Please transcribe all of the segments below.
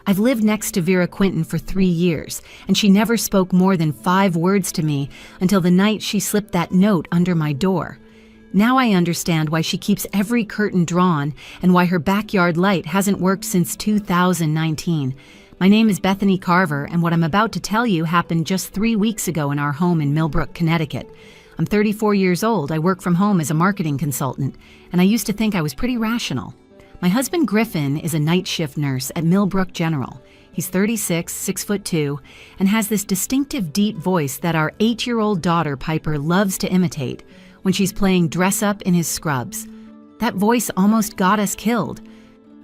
I've lived next to Vera Quinton for 3 years, and she never spoke more than 5 words to me until the night she slipped that note under my door. Now I understand why she keeps every curtain drawn and why her backyard light hasn't worked since 2019. My name is Bethany Carver, and what I'm about to tell you happened just 3 weeks ago in our home in Millbrook, Connecticut. I'm 34 years old, I work from home as a marketing consultant, and I used to think I was pretty rational. My husband Griffin is a night shift nurse at Millbrook General. He's 36, 6'2", and has this distinctive deep voice that our 8-year-old daughter Piper loves to imitate when she's playing dress up in his scrubs. That voice almost got us killed.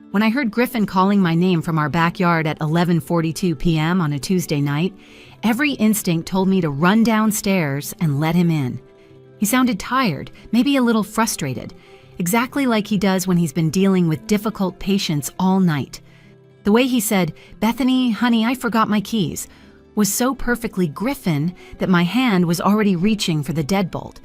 When I heard Griffin calling my name from our backyard at 11:42 p.m. on a Tuesday night, every instinct told me to run downstairs and let him in. He sounded tired, maybe a little frustrated, exactly like he does when he's been dealing with difficult patients all night. The way he said, "Bethany, honey, I forgot my keys," was so perfectly Griffin that my hand was already reaching for the deadbolt.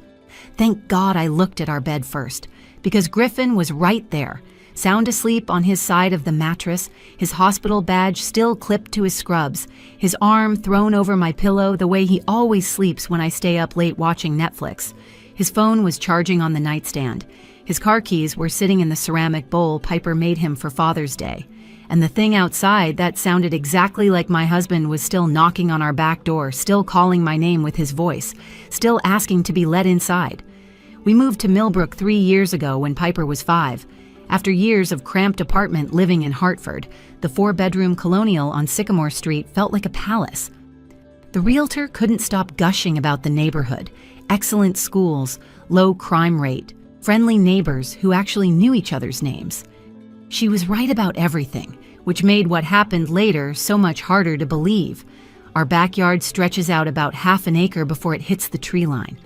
Thank God I looked at our bed first, because Griffin was right there, sound asleep on his side of the mattress, his hospital badge still clipped to his scrubs, his arm thrown over my pillow the way he always sleeps when I stay up late watching Netflix. His phone was charging on the nightstand. His car keys were sitting in the ceramic bowl Piper made him for Father's Day. And the thing outside that sounded exactly like my husband was still knocking on our back door, still calling my name with his voice, still asking to be let inside. We moved to Millbrook 3 years ago when Piper was 5. After years of cramped apartment living in Hartford, the 4-bedroom colonial on Sycamore Street felt like a palace. The realtor couldn't stop gushing about the neighborhood, excellent schools, low crime rate, friendly neighbors who actually knew each other's names. She was right about everything, which made what happened later so much harder to believe. Our backyard stretches out about half an acre before it hits the tree line.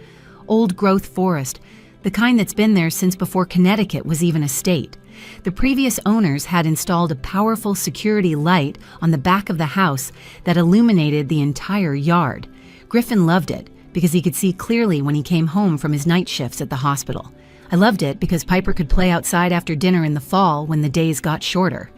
Old-growth forest, the kind that's been there since before Connecticut was even a state. The previous owners had installed a powerful security light on the back of the house that illuminated the entire yard. Griffin loved it because he could see clearly when he came home from his night shifts at the hospital. I loved it because Piper could play outside after dinner in the fall when the days got shorter.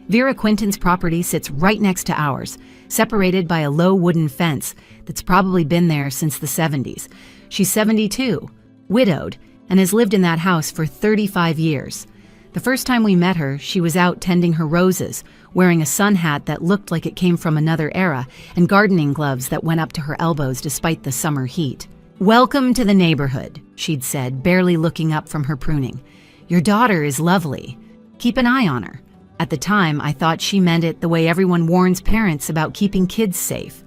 Vera Quinton's property sits right next to ours, separated by a low wooden fence that's probably been there since the 70s. She's 72, widowed, and has lived in that house for 35 years. The first time we met her, she was out tending her roses, wearing a sun hat that looked like it came from another era, and gardening gloves that went up to her elbows despite the summer heat. "Welcome to the neighborhood," she'd said, barely looking up from her pruning. "Your daughter is lovely. Keep an eye on her." At the time, I thought she meant it the way everyone warns parents about keeping kids safe.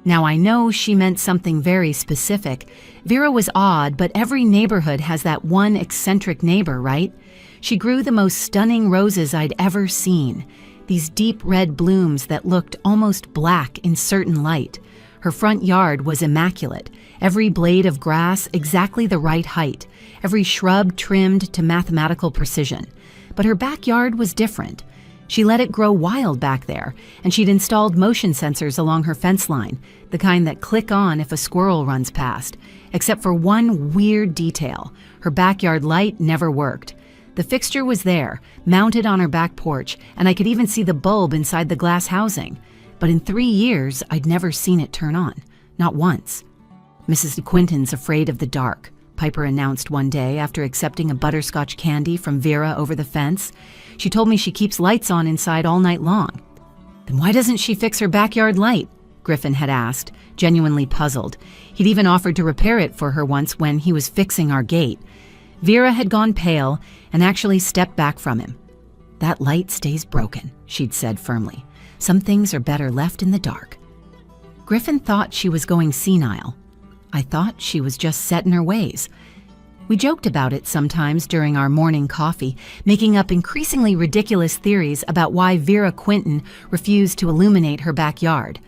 Now I know she meant something very specific. Vera was odd, but every neighborhood has that one eccentric neighbor, right? She grew the most stunning roses I'd ever seen, these deep red blooms that looked almost black in certain light. Her front yard was immaculate, every blade of grass exactly the right height, every shrub trimmed to mathematical precision. But her backyard was different. She let it grow wild back there, and she'd installed motion sensors along her fence line, the kind that click on if a squirrel runs past. Except for one weird detail, her backyard light never worked. The fixture was there, mounted on her back porch, and I could even see the bulb inside the glass housing. But in 3 years, I'd never seen it turn on, not once. "Mrs. Quinton's afraid of the dark," Piper announced one day after accepting a butterscotch candy from Vera over the fence. "She told me she keeps lights on inside all night long." "Then why doesn't she fix her backyard light?" Griffin had asked, genuinely puzzled. He'd even offered to repair it for her once when he was fixing our gate. Vera had gone pale and actually stepped back from him. "That light stays broken," she'd said firmly. "Some things are better left in the dark." Griffin thought she was going senile. I thought she was just set in her ways. We joked about it sometimes during our morning coffee, making up increasingly ridiculous theories about why Vera Quinton refused to illuminate her backyard.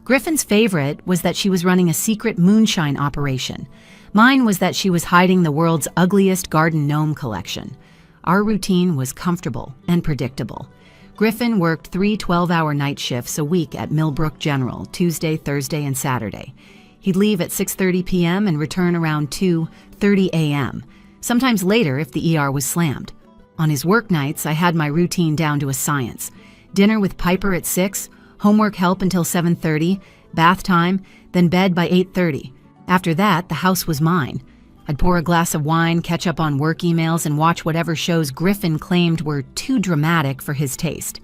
Griffin's favorite was that she was running a secret moonshine operation. Mine was that she was hiding the world's ugliest garden gnome collection. Our routine was comfortable and predictable. Griffin worked 3 12-hour night shifts a week at Millbrook General, Tuesday, Thursday, and Saturday. He'd leave at 6:30 p.m. and return around 2:30 a.m., sometimes later if the ER was slammed. On his work nights, I had my routine down to a science. Dinner with Piper at 6, homework help until 7:30, bath time, then bed by 8:30. After that, the house was mine. I'd pour a glass of wine, catch up on work emails, and watch whatever shows Griffin claimed were too dramatic for his taste.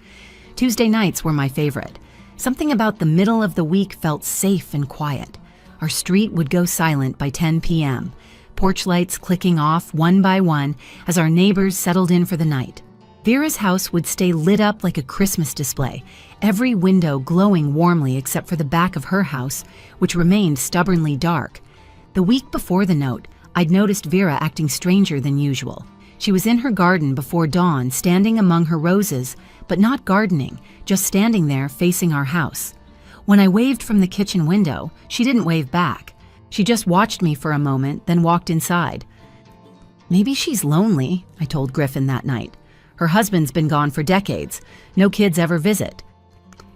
Tuesday nights were my favorite. Something about the middle of the week felt safe and quiet. Our street would go silent by 10 p.m., porch lights clicking off one by one as our neighbors settled in for the night. Vera's house would stay lit up like a Christmas display, every window glowing warmly except for the back of her house, which remained stubbornly dark. The week before the note, I'd noticed Vera acting stranger than usual. She was in her garden before dawn, standing among her roses, but not gardening, just standing there facing our house. When I waved from the kitchen window, she didn't wave back. She just watched me for a moment, then walked inside. Maybe she's lonely, I told Griffin that night. Her husband's been gone for decades. No kids ever visit.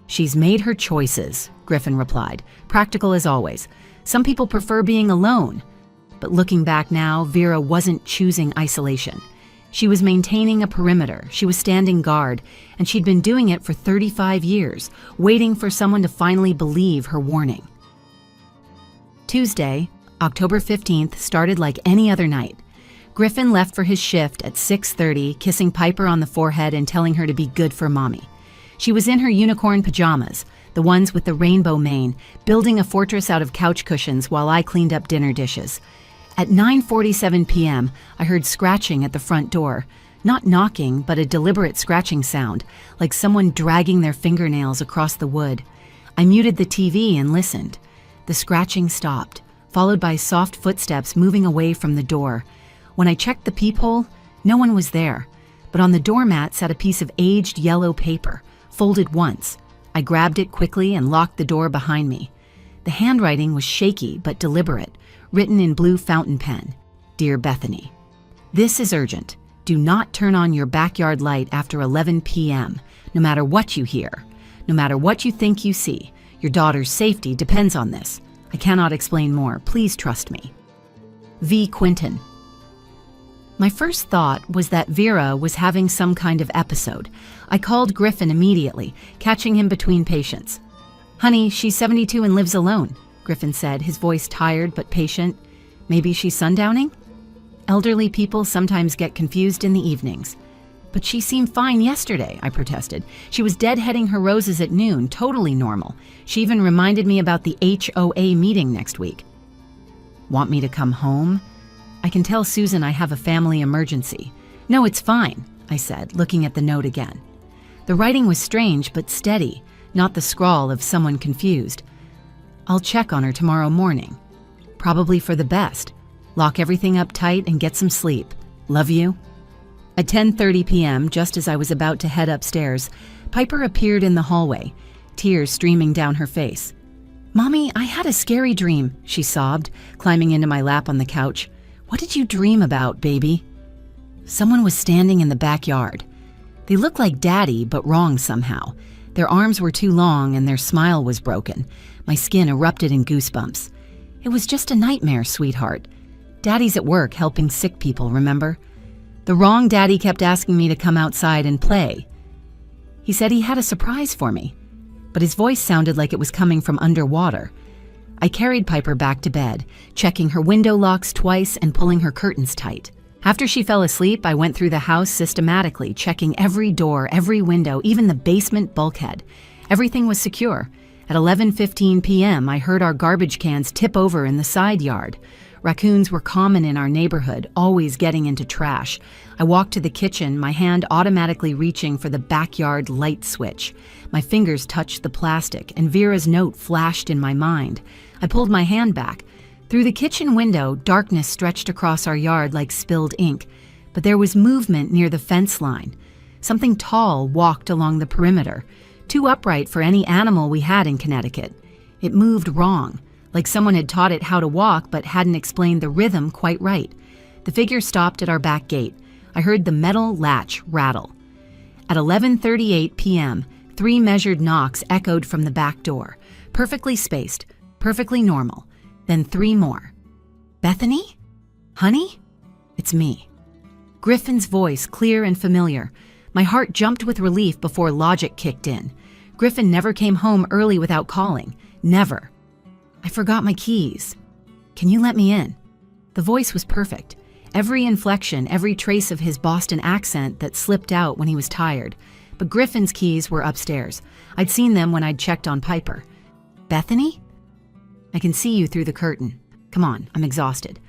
She's made her choices, Griffin replied, practical as always. Some people prefer being alone. But looking back now, Vera wasn't choosing isolation. She was maintaining a perimeter, she was standing guard, and she'd been doing it for 35 years, waiting for someone to finally believe her warning. Tuesday, October 15th, started like any other night. Griffin left for his shift at 6:30, kissing Piper on the forehead and telling her to be good for mommy. She was in her unicorn pajamas, the ones with the rainbow mane, building a fortress out of couch cushions while I cleaned up dinner dishes. At 9:47 p.m., I heard scratching at the front door. Not knocking, but a deliberate scratching sound, like someone dragging their fingernails across the wood. I muted the TV and listened. The scratching stopped, followed by soft footsteps moving away from the door. When I checked the peephole, no one was there, but on the doormat sat a piece of aged yellow paper, folded once. I grabbed it quickly and locked the door behind me. The handwriting was shaky but deliberate, written in blue fountain pen. Dear Bethany, this is urgent. Do not turn on your backyard light after 11 p.m., no matter what you hear, no matter what you think you see. Your daughter's safety depends on this. I cannot explain more. Please trust me. V. Quinton. My first thought was that Vera was having some kind of episode. I called Griffin immediately, catching him between patients. Honey, she's 72 and lives alone, Griffin said, his voice tired but patient. Maybe she's sundowning? Elderly people sometimes get confused in the evenings. But she seemed fine yesterday, I protested. She was deadheading her roses at noon, totally normal. She even reminded me about the HOA meeting next week. Want me to come home? I can tell Susan I have a family emergency. No, it's fine, I said, looking at the note again. The writing was strange but steady, not the scrawl of someone confused. I'll check on her tomorrow morning. Probably for the best. Lock everything up tight and get some sleep. Love you. At 10:30 p.m., just as I was about to head upstairs, Piper appeared in the hallway, tears streaming down her face. Mommy, I had a scary dream, she sobbed, climbing into my lap on the couch. What did you dream about, baby? Someone was standing in the backyard. They looked like Daddy, but wrong somehow. Their arms were too long and their smile was broken. My skin erupted in goosebumps. It was just a nightmare, sweetheart. Daddy's at work helping sick people, remember? The wrong Daddy kept asking me to come outside and play. He said he had a surprise for me, but his voice sounded like it was coming from underwater. I carried Piper back to bed, checking her window locks twice and pulling her curtains tight. After she fell asleep, I went through the house systematically, checking every door, every window, even the basement bulkhead. Everything was secure. At 11:15 p.m., I heard our garbage cans tip over in the side yard. Raccoons were common in our neighborhood, always getting into trash. I walked to the kitchen, my hand automatically reaching for the backyard light switch. My fingers touched the plastic, and Vera's note flashed in my mind. I pulled my hand back. Through the kitchen window, darkness stretched across our yard like spilled ink, but there was movement near the fence line. Something tall walked along the perimeter, too upright for any animal we had in Connecticut. It moved wrong, like someone had taught it how to walk but hadn't explained the rhythm quite right. The figure stopped at our back gate. I heard the metal latch rattle. At 11:38 p.m., 3 measured knocks echoed from the back door, perfectly spaced, perfectly normal. Then 3 more. Bethany? Honey? It's me. Griffin's voice, clear and familiar. My heart jumped with relief before logic kicked in. Griffin never came home early without calling. Never. I forgot my keys. Can you let me in? The voice was perfect. Every inflection, every trace of his Boston accent that slipped out when he was tired. But Griffin's keys were upstairs. I'd seen them when I'd checked on Piper. Bethany? I can see you through the curtain. Come on, I'm exhausted.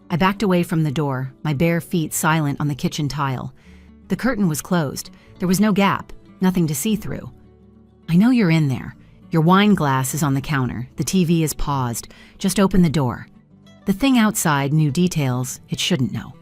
I backed away from the door, my bare feet silent on the kitchen tile. The curtain was closed. There was no gap, nothing to see through. I know you're in there. Your wine glass is on the counter. The TV is paused. Just open the door. The thing outside knew details it shouldn't know.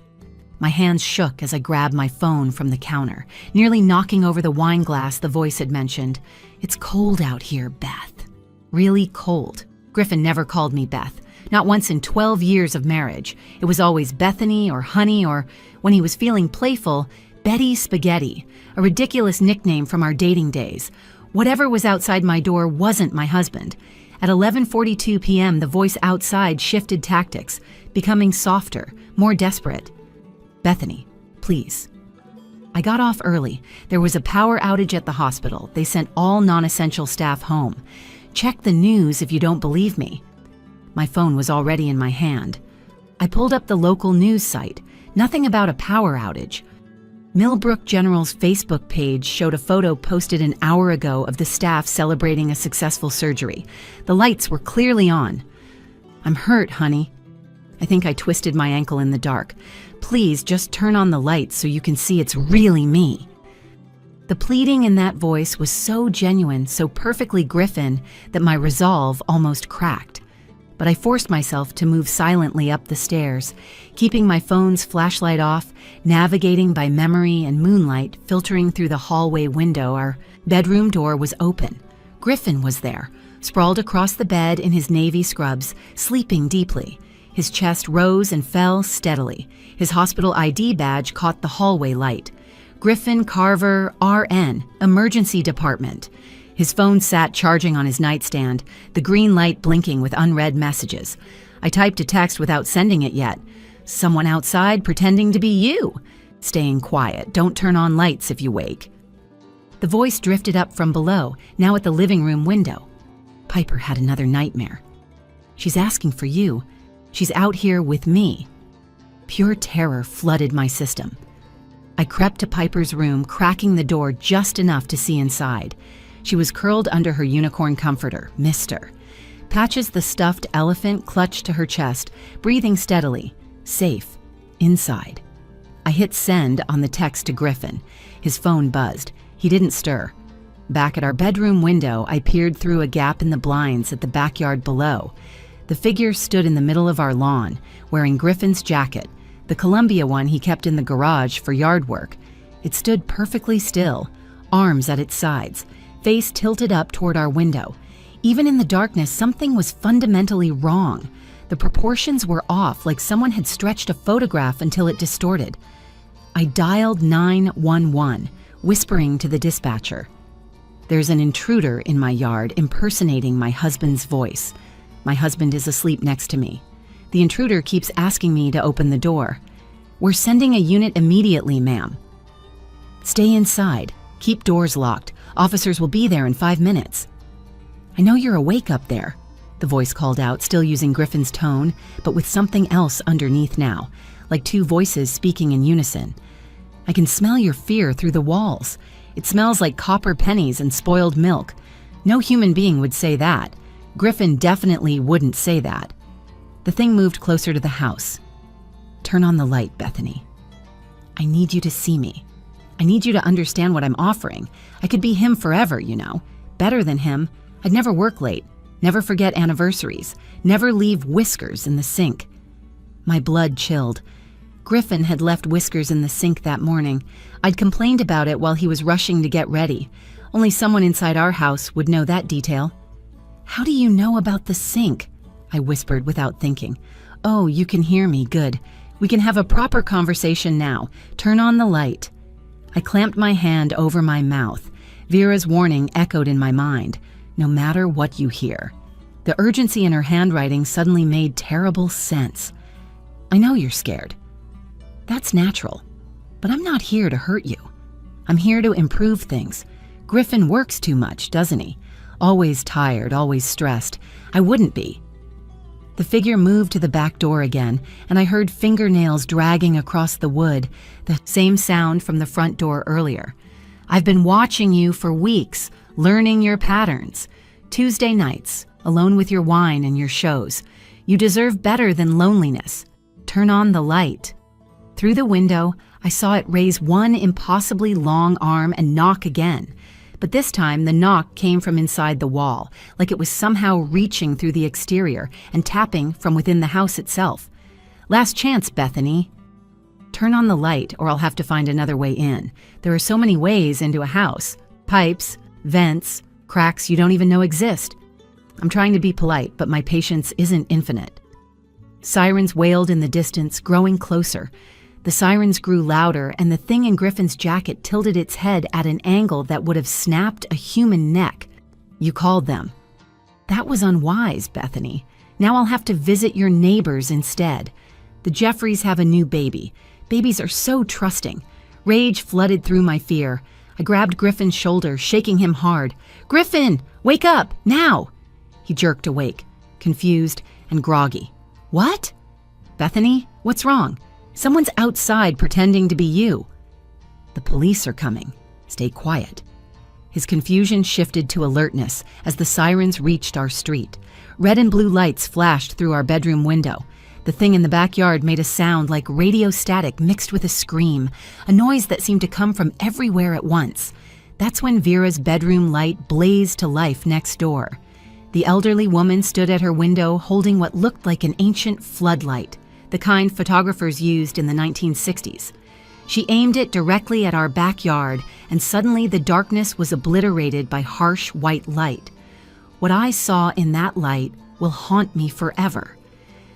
My hands shook as I grabbed my phone from the counter, nearly knocking over the wine glass the voice had mentioned. It's cold out here, Beth. Really cold. Griffin never called me Beth. Not once in 12 years of marriage. It was always Bethany or Honey, or, when he was feeling playful, Betty Spaghetti, a ridiculous nickname from our dating days. Whatever was outside my door wasn't my husband. At 11:42 p.m., the voice outside shifted tactics, becoming softer, more desperate. Bethany, please. I got off early. There was a power outage at the hospital. They sent all non-essential staff home. Check the news if you don't believe me. My phone was already in my hand. I pulled up the local news site. Nothing about a power outage. Millbrook General's Facebook page showed a photo posted an hour ago of the staff celebrating a successful surgery. The lights were clearly on. I'm hurt, honey. I think I twisted my ankle in the dark. Please just turn on the lights so you can see it's really me. The pleading in that voice was so genuine, so perfectly Griffin, that my resolve almost cracked. But I forced myself to move silently up the stairs, keeping my phone's flashlight off, navigating by memory and moonlight filtering through the hallway window. Our bedroom door was open. Griffin was there, sprawled across the bed in his navy scrubs, sleeping deeply. His chest rose and fell steadily. His hospital ID badge caught the hallway light. Griffin Carver, RN, Emergency Department. His phone sat charging on his nightstand, the green light blinking with unread messages. I typed a text without sending it yet. Someone outside pretending to be you. Staying quiet. Don't turn on lights if you wake. The voice drifted up from below, now at the living room window. Piper had another nightmare. She's asking for you. She's out here with me. Pure terror flooded my system. I crept to Piper's room, cracking the door just enough to see inside. She was curled under her unicorn comforter, Mister. Patches the stuffed elephant clutched to her chest, breathing steadily. Safe. Inside. I hit send on the text to Griffin. His phone buzzed. He didn't stir. Back at our bedroom window, I peered through a gap in the blinds at the backyard below. The figure stood in the middle of our lawn, wearing Griffin's jacket, the Columbia one he kept in the garage for yard work. It stood perfectly still, arms at its sides, face tilted up toward our window. Even in the darkness, something was fundamentally wrong. The proportions were off, like someone had stretched a photograph until it distorted. I dialed 911, whispering to the dispatcher. There's an intruder in my yard impersonating my husband's voice. My husband is asleep next to me. The intruder keeps asking me to open the door. We're sending a unit immediately, ma'am. Stay inside. Keep doors locked. Officers will be there in 5 minutes. I know you're awake up there, the voice called out, still using Griffin's tone, but with something else underneath now, like two voices speaking in unison. I can smell your fear through the walls. It smells like copper pennies and spoiled milk. No human being would say that. Griffin definitely wouldn't say that. The thing moved closer to the house. Turn on the light, Bethany. I need you to see me. I need you to understand what I'm offering. I could be him forever, you know. Better than him. I'd never work late, never forget anniversaries, never leave whiskers in the sink. My blood chilled. Griffin had left whiskers in the sink that morning. I'd complained about it while he was rushing to get ready. Only someone inside our house would know that detail. How do you know about the sink? I whispered without thinking. Oh, you can hear me. Good. We can have a proper conversation now. Turn on the light. I clamped my hand over my mouth. Vera's warning echoed in my mind. No matter what you hear. The urgency in her handwriting suddenly made terrible sense. I know you're scared. That's natural. But I'm not here to hurt you. I'm here to improve things. Griffin works too much, doesn't he? Always tired, always stressed. I wouldn't be. The figure moved to the back door again, and I heard fingernails dragging across the wood, the same sound from the front door earlier. I've been watching you for weeks, learning your patterns. Tuesday nights, alone with your wine and your shows. You deserve better than loneliness. Turn on the light. Through the window, I saw it raise one impossibly long arm and knock again. But this time, the knock came from inside the wall, like it was somehow reaching through the exterior and tapping from within the house itself. Last chance, Bethany. Turn on the light, or I'll have to find another way in. There are so many ways into a house. Pipes, vents, cracks you don't even know exist. I'm trying to be polite, but my patience isn't infinite. Sirens wailed in the distance, growing closer. The sirens grew louder, and the thing in Griffin's jacket tilted its head at an angle that would have snapped a human neck. You called them. That was unwise, Bethany. Now I'll have to visit your neighbors instead. The Jeffreys have a new baby. Babies are so trusting. Rage flooded through my fear. I grabbed Griffin's shoulder, shaking him hard. Griffin, wake up, now! He jerked awake, confused and groggy. What? Bethany, what's wrong? Someone's outside pretending to be you. The police are coming. Stay quiet. His confusion shifted to alertness as the sirens reached our street. Red and blue lights flashed through our bedroom window. The thing in the backyard made a sound like radio static mixed with a scream, a noise that seemed to come from everywhere at once. That's when Vera's bedroom light blazed to life next door. The elderly woman stood at her window holding what looked like an ancient floodlight, the kind photographers used in the 1960s. She aimed it directly at our backyard, and suddenly the darkness was obliterated by harsh white light. What I saw in that light will haunt me forever.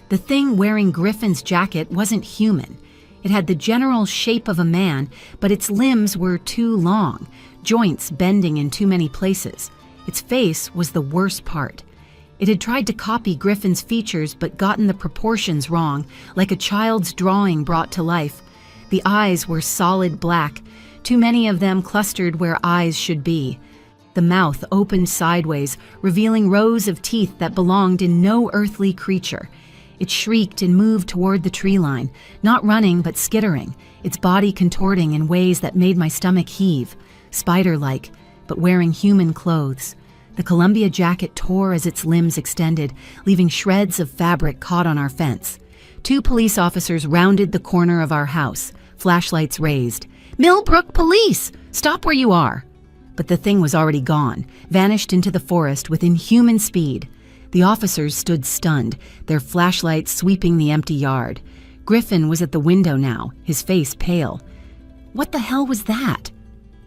The thing wearing Griffin's jacket wasn't human. It had the general shape of a man, but its limbs were too long, joints bending in too many places. Its face was the worst part. It had tried to copy Griffin's features but gotten the proportions wrong, like a child's drawing brought to life. The eyes were solid black, too many of them clustered where eyes should be. The mouth opened sideways, revealing rows of teeth that belonged in no earthly creature. It shrieked and moved toward the tree line, not running but skittering, its body contorting in ways that made my stomach heave, spider-like, but wearing human clothes. The Columbia jacket tore as its limbs extended, leaving shreds of fabric caught on our fence. 2 police officers rounded the corner of our house, flashlights raised. Millbrook Police! Stop where you are! But the thing was already gone, vanished into the forest with inhuman speed. The officers stood stunned, their flashlights sweeping the empty yard. Griffin was at the window now, his face pale. What the hell was that?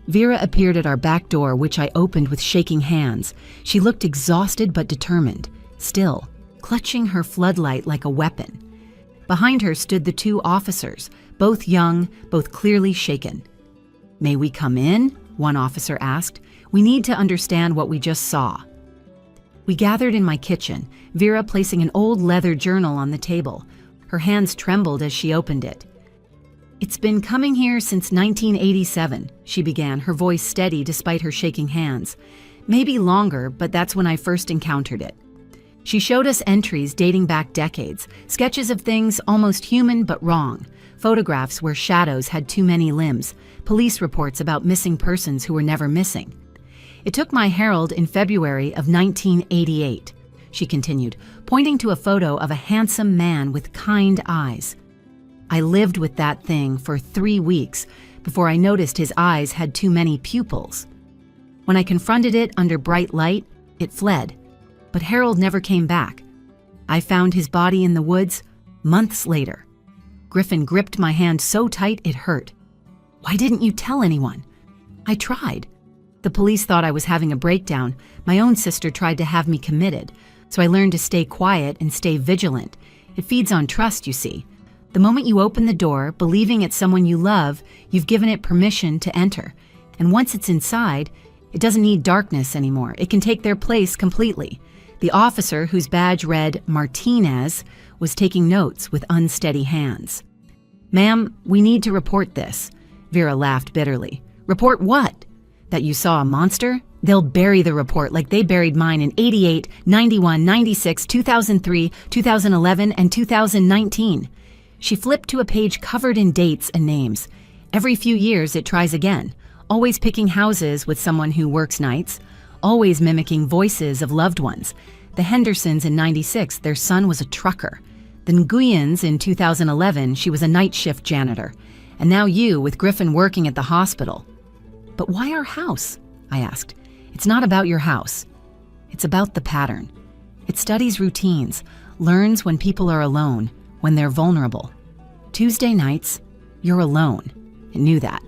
Vera appeared at our back door, which I opened with shaking hands. She looked exhausted but determined, still, clutching her floodlight like a weapon. Behind her stood the 2 officers, both young, both clearly shaken. May we come in? One officer asked. We need to understand what we just saw. We gathered in my kitchen, Vera placing an old leather journal on the table. Her hands trembled as she opened it. It's been coming here since 1987, she began, her voice steady despite her shaking hands. Maybe longer, but that's when I first encountered it. She showed us entries dating back decades, sketches of things almost human but wrong, photographs where shadows had too many limbs, police reports about missing persons who were never missing. It took my Herald in February of 1988, she continued, pointing to a photo of a handsome man with kind eyes. I lived with that thing for 3 weeks before I noticed his eyes had too many pupils. When I confronted it under bright light, it fled, but Harold never came back. I found his body in the woods months later. Griffin gripped my hand so tight it hurt. Why didn't you tell anyone? I tried. The police thought I was having a breakdown. My own sister tried to have me committed, so I learned to stay quiet and stay vigilant. It feeds on trust, you see. The moment you open the door, believing it's someone you love, you've given it permission to enter. And once it's inside, it doesn't need darkness anymore. It can take their place completely. The officer, whose badge read Martinez, was taking notes with unsteady hands. Ma'am, we need to report this. Vera laughed bitterly. Report what? That you saw a monster? They'll bury the report like they buried mine in 88, 91, 96, 2003, 2011, and 2019. She flipped to a page covered in dates and names. Every few years it tries again, always picking houses with someone who works nights, always mimicking voices of loved ones. The Hendersons in 96, their son was a trucker. The Nguyens in 2011, she was a night shift janitor. And now you, with Griffin working at the hospital. But why our house? I asked. It's not about your house. It's about the pattern. It studies routines, learns when people are alone, when they're vulnerable. Tuesday nights, you're alone. It knew that.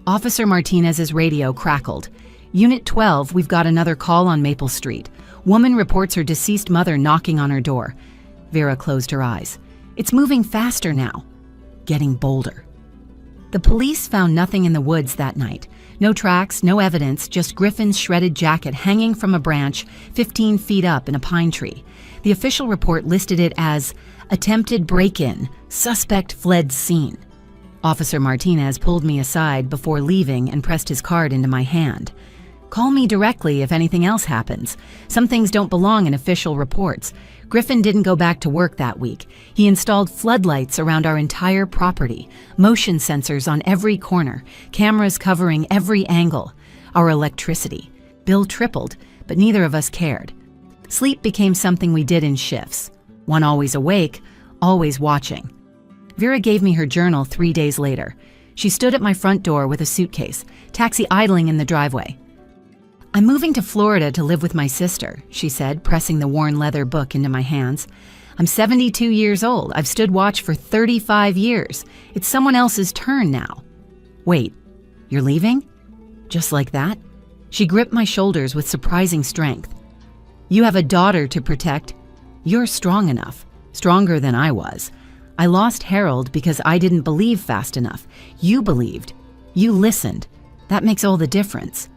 Officer Martinez's radio crackled. Unit 12, we've got another call on Maple Street. Woman reports her deceased mother knocking on her door. Vera closed her eyes. It's moving faster now. Getting bolder. The police found nothing in the woods that night. No tracks, no evidence, just Griffin's shredded jacket hanging from a branch 15 feet up in a pine tree. The official report listed it as attempted break-in, suspect fled scene. Officer Martinez pulled me aside before leaving and pressed his card into my hand. Call me directly if anything else happens. Some things don't belong in official reports. Griffin didn't go back to work that week. He installed floodlights around our entire property, motion sensors on every corner, cameras covering every angle. Our electricity. Bill tripled, but neither of us cared. Sleep became something we did in shifts. One always awake, always watching. Vera gave me her journal 3 days later. She stood at my front door with a suitcase, taxi idling in the driveway. I'm moving to Florida to live with my sister, she said, pressing the worn leather book into my hands. I'm 72 years old. I've stood watch for 35 years. It's someone else's turn now. Wait, you're leaving? Just like that? She gripped my shoulders with surprising strength. You have a daughter to protect. You're strong enough, stronger than I was. I lost Harold because I didn't believe fast enough. You believed. You listened. That makes all the difference.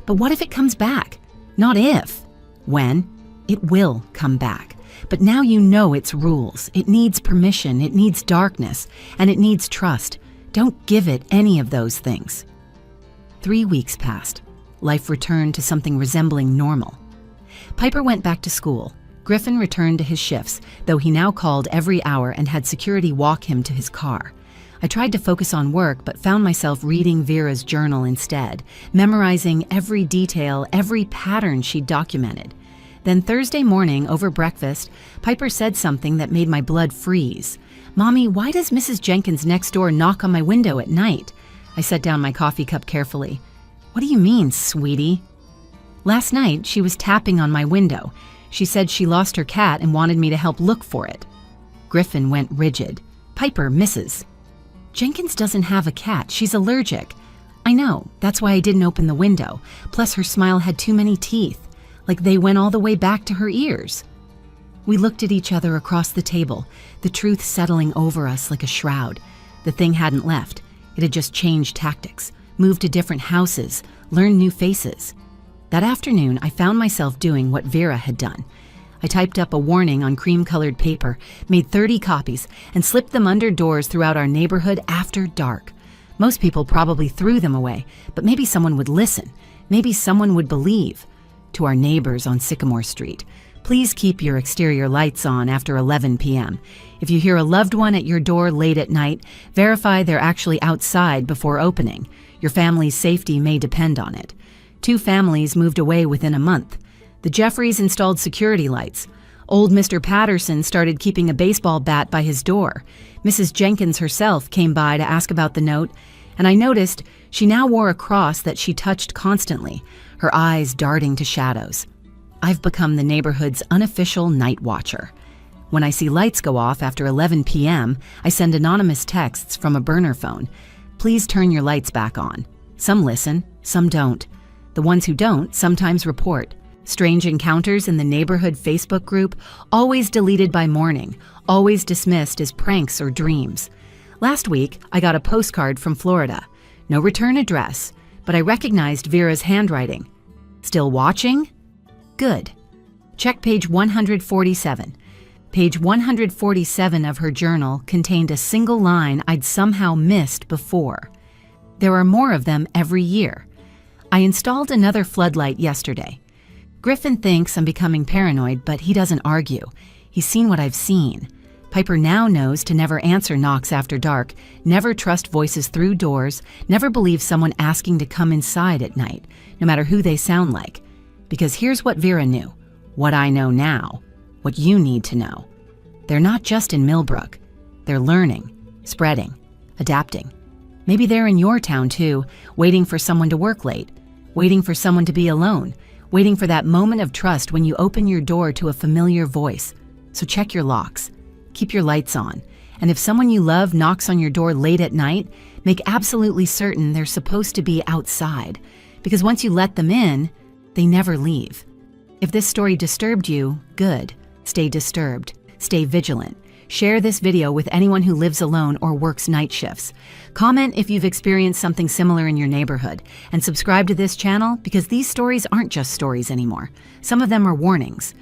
But what if it comes back? Not if. When? It will come back. But now you know its rules. It needs permission, it needs darkness, and it needs trust. Don't give it any of those things. 3 weeks passed. Life returned to something resembling normal. Piper went back to school. Griffin returned to his shifts, though he now called every hour and had security walk him to his car. I tried to focus on work, but found myself reading Vera's journal instead, memorizing every detail, every pattern she'd documented. Then Thursday morning, over breakfast, Piper said something that made my blood freeze. Mommy, why does Mrs. Jenkins next door knock on my window at night? I set down my coffee cup carefully. What do you mean, sweetie? Last night, she was tapping on my window. She said she lost her cat and wanted me to help look for it. Griffin went rigid. Piper, Mrs. Jenkins doesn't have a cat. She's allergic. I know. That's why I didn't open the window. Plus, her smile had too many teeth, like they went all the way back to her ears. We looked at each other across the table, the truth settling over us like a shroud. The thing hadn't left. It had just changed tactics, moved to different houses, learned new faces. That afternoon, I found myself doing what Vera had done. I typed up a warning on cream-colored paper, made 30 copies, and slipped them under doors throughout our neighborhood after dark. Most people probably threw them away, but maybe someone would listen. Maybe someone would believe. To our neighbors on Sycamore Street, please keep your exterior lights on after 11 p.m. If you hear a loved one at your door late at night, verify they're actually outside before opening. Your family's safety may depend on it. 2 families moved away within a month. The Jeffreys installed security lights. Old Mr. Patterson started keeping a baseball bat by his door. Mrs. Jenkins herself came by to ask about the note, and I noticed she now wore a cross that she touched constantly, her eyes darting to shadows. I've become the neighborhood's unofficial night watcher. When I see lights go off after 11 p.m., I send anonymous texts from a burner phone. Please turn your lights back on. Some listen, some don't. The ones who don't sometimes report. Strange encounters in the neighborhood Facebook group, always deleted by morning, always dismissed as pranks or dreams. Last week, I got a postcard from Florida. No return address, but I recognized Vera's handwriting. Still watching? Good. Check page 147. Page 147 of her journal contained a single line I'd somehow missed before. There are more of them every year. I installed another floodlight yesterday. Griffin thinks I'm becoming paranoid, but he doesn't argue. He's seen what I've seen. Piper now knows to never answer knocks after dark, never trust voices through doors, never believe someone asking to come inside at night, no matter who they sound like. Because here's what Vera knew, what I know now, what you need to know. They're not just in Millbrook. They're learning, spreading, adapting. Maybe they're in your town too, waiting for someone to work late, waiting for someone to be alone, waiting for that moment of trust when you open your door to a familiar voice. So check your locks. Keep your lights on. And if someone you love knocks on your door late at night, make absolutely certain they're supposed to be outside. Because once you let them in, they never leave. If this story disturbed you, good. Stay disturbed. Stay vigilant. Share this video with anyone who lives alone or works night shifts. Comment if you've experienced something similar in your neighborhood. And subscribe to this channel because these stories aren't just stories anymore. Some of them are warnings.